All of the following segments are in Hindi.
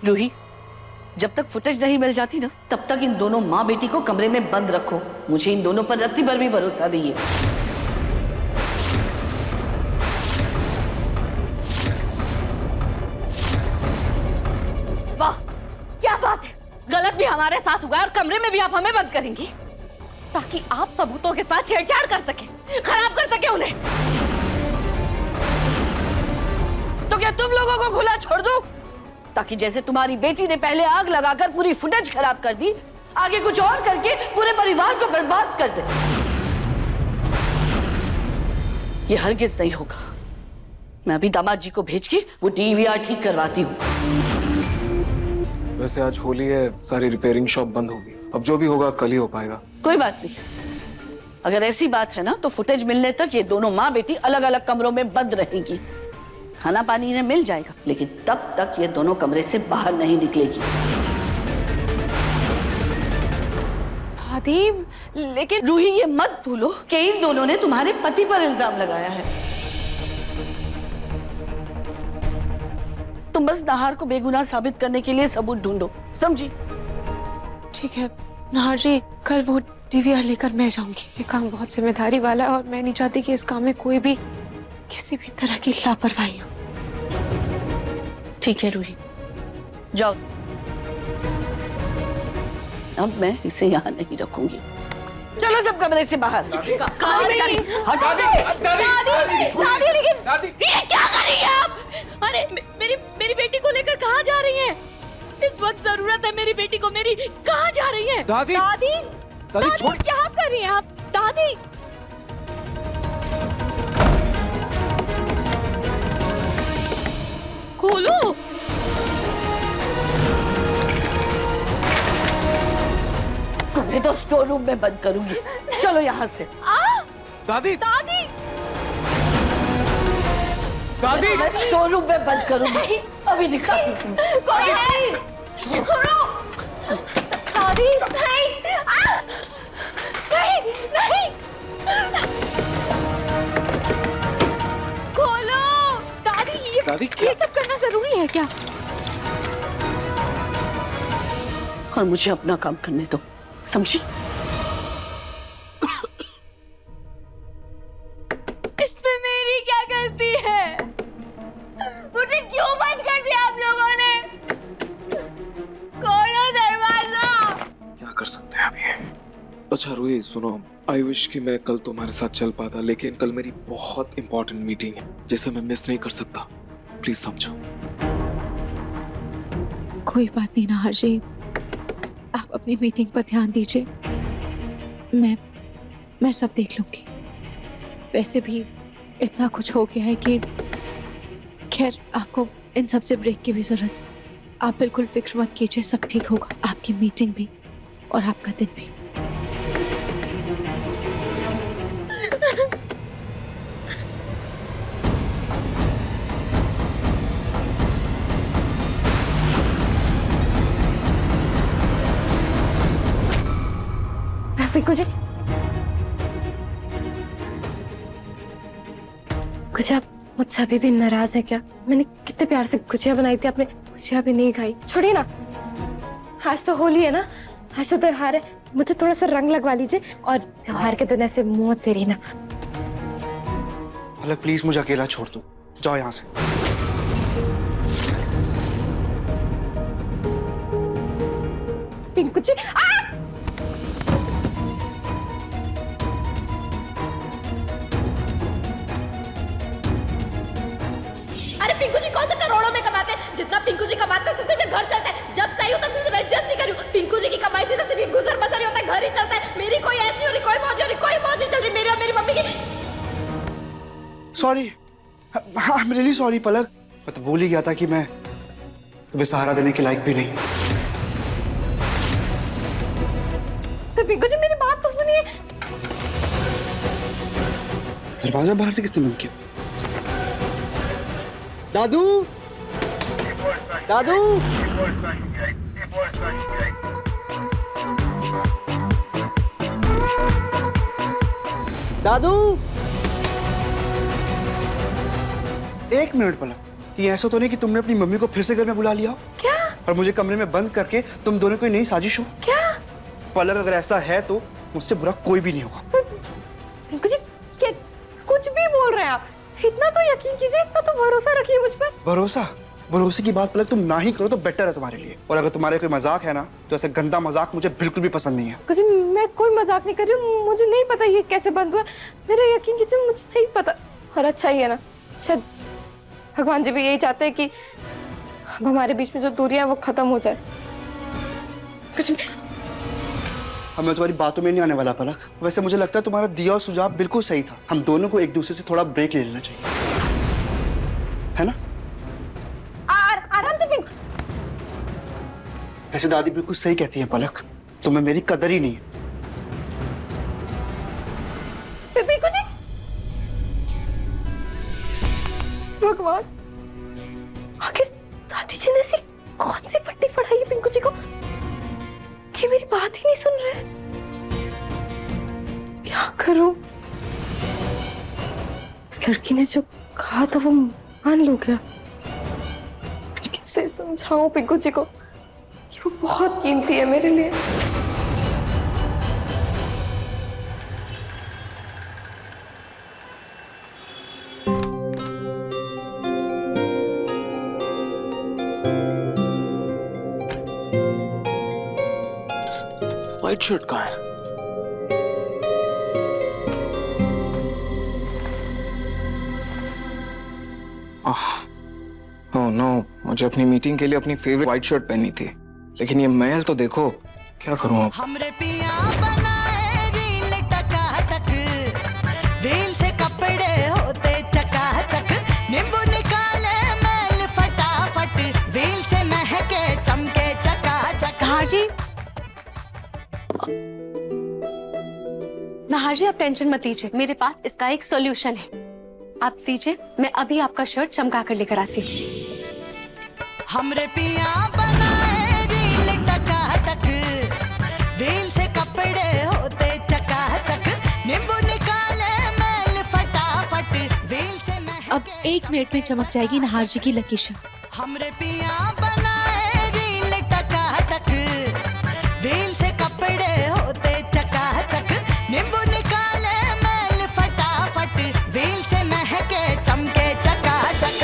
रूही, जब तक फुटेज नहीं मिल जाती ना, तब तक इन दोनों माँ बेटी को कमरे में बंद रखो। मुझे इन दोनों पर रत्ती भर भी भरोसा नहीं है। वाह, क्या बात है। गलत भी हमारे साथ हुआ है और कमरे में भी आप हमें बंद करेंगी ताकि आप सबूतों के साथ छेड़छाड़ कर सके, खराब कर सके उन्हें। तो क्या तुम लोगों को खुला छोड़ दूं? ताकि जैसे तुम्हारी बेटी ने पहले आग लगाकर पूरी फुटेज खराब कर दी, आगे कुछ और करके पूरे परिवार को बर्बाद कर दे। ये हरगिज नहीं होगा। मैं अभी दामाद जी को भेज के वो डीवीआर ठीक करवाती हूँ। वैसे आज होली है, सारी रिपेयरिंग शॉप बंद होगी। अब जो भी होगा कल ही हो पाएगा। कोई बात नहीं, अगर ऐसी बात है ना तो फुटेज मिलने तक ये दोनों माँ बेटी अलग अलग कमरों में बंद रहेंगी। खाना पानी इन्हें मिल जाएगा, लेकिन तब तक ये दोनों कमरे से बाहर नहीं निकलेगी। दादी, लेकिन रूही, ये मत भूलो कि इन दोनों ने तुम्हारे पति पर इल्जाम लगाया है। तुम बस नाहर को बेगुनाह साबित करने के लिए सबूत ढूंढो, समझी? ठीक है नाहर जी, कल वो डीवीआर लेकर मैं जाऊंगी। ये काम बहुत जिम्मेदारी वाला है और मैं नहीं चाहती कि इस काम में कोई भी किसी भी तरह की लापरवाही हो। ठीक है रूही, जाओ। अब मैं इसे यहाँ नहीं रखूंगी। चलो सब कमरे से बाहर। दादी, लेकिन ये क्या कर रही है आप? अरे मेरी बेटी को लेकर कहाँ जा रही हैं? इस वक्त जरूरत है मेरी बेटी को मेरी। कहाँ जा रही हैं? दादी, दादी, दादी छोड़। क्या कर रही हैं आप? दादी, खोलो। तुम्हें तो स्टोर रूम में बंद करूंगी। चलो यहाँ से। दादी, दादी, दादी, मैं स्टोर रूम में बंद करूंगी। अभी दिखा दूंगी। कोई है? छोड़ो। दादी, नहीं, नहीं, खोलो। दादी, दादी, ये सब करना जरूरी है क्या? और मुझे अपना काम करने दो, समझी? इसमें मेरी क्या गलती है? मुझे क्यों बंद कर दिया आप लोगों ने? खोलो दरवाजा। क्या कर सकते हैं अभी? अच्छा रूही सुनो, आई विश कि मैं कल तुम्हारे साथ चल पाता, लेकिन कल मेरी बहुत इंपॉर्टेंट मीटिंग है जिसे मैं मिस नहीं कर सकता। प्लीज समझो। कोई बात नहीं नाहर जी, आप अपनी मीटिंग पर ध्यान दीजिए। मैं सब देख लूंगी। वैसे भी इतना कुछ हो गया है कि खैर आपको इन सब से ब्रेक की भी जरूरत। आप बिल्कुल फिक्र मत कीजिए, सब ठीक होगा। आपकी मीटिंग भी और आपका दिन भी। पिंकू जी, कुछ आप मुझसे अभी भी नाराज है क्या? मैंने कितने प्यार से गुजिया बनाई थी, आपने गुजिया भी नहीं खाई। छोड़िए ना, आज तो होली है ना, आज तो त्योहार है। मुझे थोड़ा सा रंग लगवा लीजिए और त्योहार के दिन ऐसे मुंह फेरी ना। पलक प्लीज मुझे अकेला छोड़ दो, जाओ यहाँ से। पिंकू जी, अरे पिंकू जी कौन से करोड़ों में कमाते हैं? जितना पिंकू जी कमाते हैं उससे घर चलता है। जब चाहिए तब से एडजस्ट नहीं करूं। पिंकू जी की कमाई से सिर्फ गुजर बसर ही होता है, घर ही चलता है। मेरी कोई ऐश नहीं हो रही, कोई मौज हो रही, कोई मौज नहीं चल रही मेरी और मेरी मम्मी की। Sorry, I am really sorry Palak. मैं तो भूल ही गया था कि मैं तुम्हें सहारा देने के लायक भी नहीं। पिंकू जी मेरी बात तो सुनिए। दरवाजा बाहर से किसने बंद किया? दादू, दादू, दादू, एक मिनट पलक, कि ऐसा तो नहीं कि तुमने अपनी मम्मी को फिर से घर में बुला लिया हो? क्या? और मुझे कमरे में बंद करके तुम दोनों की नई साजिश हो। क्या पलक, अगर ऐसा है तो मुझसे बुरा कोई भी नहीं होगा। पिंकू जी, क्या कुछ भी बोल रहे हैं आप? इतना तो यकीन कीजिए, इतना तो भरोसा रखिए मुझ पर। भरोसे की बात पलक तुम ना ही करो तो बेटर है तुम्हारे लिए। और अगर तुम्हारे कोई मजाक है ना तो ऐसा गंदा मजाक मुझे बिल्कुल भी पसंद नहीं है। पिंकू जी, मैं कोई मजाक नहीं कर रही हूँ, मुझे नहीं पता ये कैसे बंद हुआ। मेरा यकीन कीजिए, मुझे नहीं पता। और अच्छा ही है ना, शायद भगवान जी भी यही चाहते हैं कि अब हमारे बीच में जो दूरियां है वो खत्म हो जाए। अब मैं तुम्हारी बातों में नहीं आने वाला पलक। वैसे मुझे लगता है तुम्हारा दिया और सुझाव बिल्कुल सही था। हम दोनों को एक दूसरे से थोड़ा ब्रेक ले लेना चाहिए, है ना? आराम से पिंकू। वैसे दादी बिल्कुल सही कहती है पलक, तुम्हें मेरी कदर ही नहीं है। पिंकू जी, भगवान, आखिर दादी जी ने ऐसी कौन सी पट्टी पढ़ाई है पिंकू जी को कि मेरी बात ही नहीं सुन रहे? क्या करूं? उस लड़की ने जो कहा था वो मान लो क्या? कैसे समझाऊं पिंकू जी को कि वो बहुत कीमती है मेरे लिए? व्हाइट शर्ट कहाँ है? ओह नो, मुझे अपनी मीटिंग के लिए अपनी फेवरेट व्हाइट शर्ट पहननी थी, लेकिन ये महल तो देखो। क्या करूं अब? हमरे पिया बनाए रील टकाटक, दिल से कपड़े होते चकाचक, नींबू निकाले मैल फटाफट, दिल से महके चमके चकाचक। हाजी, हाजी आप टेंशन मत लीजिए, मेरे पास इसका एक सॉल्यूशन है। आप दीजिए, मैं अभी आपका शर्ट चमका कर लेकर आती हूँ। हमरे पिया बनाए रील टकाटक, दिल से कपड़े होते चकाचक, नींबू निकाले मैल फटाफट, दिल से महके। अब 1 मिनट में चमक जाएगी नहार जी की लकी शर्ट। हमरे पिया बनाए रील टकाटक, दिल से कपड़े होते चकाचक, नींबू निकाले मैल फटाफट, दिल से महके चमके चकाचक।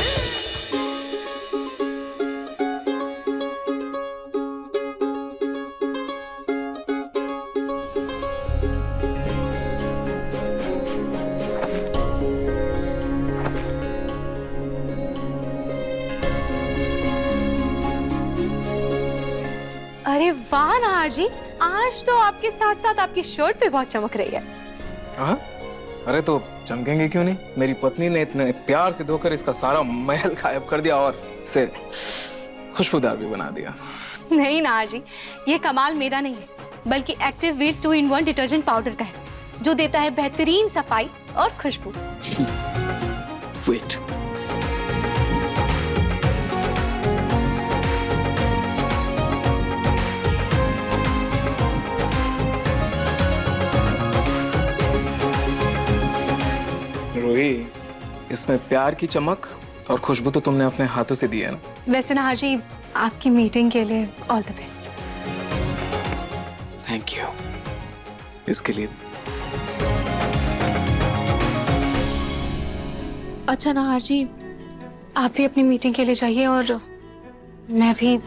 अरे वाह नहार जी, आज तो आपके साथ साथ आपकी शर्ट भी बहुत चमक रही है। हाँ? अरे तो चमकेंगे क्यों नहीं? मेरी पत्नी ने इतने प्यार से धोकर इसका सारा महल गायब कर दिया और इसे खुशबूदार भी बना दिया। नहीं नहार जी, ये कमाल मेरा नहीं है, बल्कि active wheel 2-in-1 detergent powder का है, जो देता है बेहतरीन सफाई और खुशबू। वेट, रोही, इसमें प्यार की चमक और खुशबू तो तुमने अपने हाथों से दी है ना। वैसे नहार जी, आपकी मीटिंग के लिए all the best. Thank you इसके लिए। अच्छा नहार जी, आप भी अपनी मीटिंग के लिए जाइए और मैं भी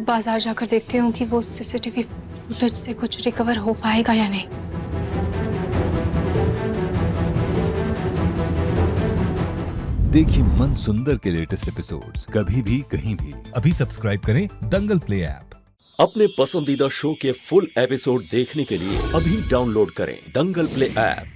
बाजार जाकर देखती हूँ कि वो सीसीटीवी फुटेज से कुछ रिकवर हो पाएगा या नहीं। देखिए मन सुंदर के लेटेस्ट एपिसोड्स कभी भी कहीं भी। अभी सब्सक्राइब करें दंगल प्ले ऐप। अपने पसंदीदा शो के फुल एपिसोड देखने के लिए अभी डाउनलोड करें दंगल प्ले ऐप।